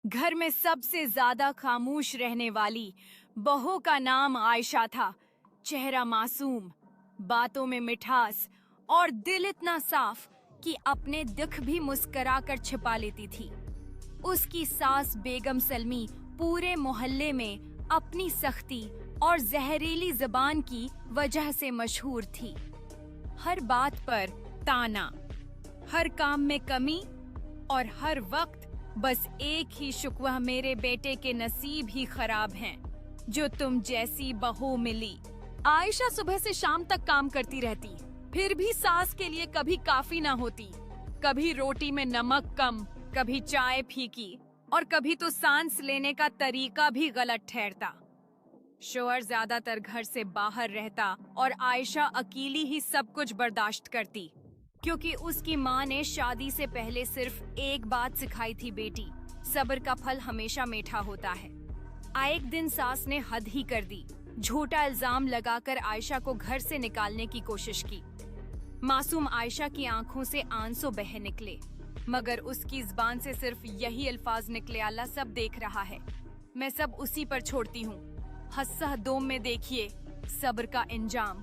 घर में सबसे ज्यादा खामोश रहने वाली बहू का नाम आयशा था। चेहरा मासूम, बातों में मिठास और दिल इतना साफ कि अपने दुख भी मुस्कुरा कर छिपा लेती थी। उसकी सास बेगम सलमी पूरे मोहल्ले में अपनी सख्ती और जहरीली जुबान की वजह से मशहूर थी। हर बात पर ताना, हर काम में कमी और हर वक्त बस एक ही शिकवा, मेरे बेटे के नसीब ही खराब हैं, जो तुम जैसी बहू मिली। आयशा सुबह से शाम तक काम करती रहती, फिर भी सास के लिए कभी काफी ना होती। कभी रोटी में नमक कम, कभी चाय फीकी और कभी तो सांस लेने का तरीका भी गलत ठहरता। शोहर ज्यादातर घर से बाहर रहता और आयशा अकेली ही सब कुछ बर्दाश्त करती, क्योंकि उसकी माँ ने शादी से पहले सिर्फ एक बात सिखाई थी, बेटी, सब्र का फल हमेशा मीठा होता है। एक दिन सास ने हद ही कर दी। झूठा इल्जाम लगाकर आयशा को घर से निकालने की कोशिश की। मासूम आयशा की आंखों से आंसू बह निकले, मगर उसकी जुबान से सिर्फ यही अल्फाज निकले, अल्लाह सब देख रहा है, मैं सब उसी पर छोड़ती हूँ। हस्सा दोम में देखिए सब्र का इंजाम।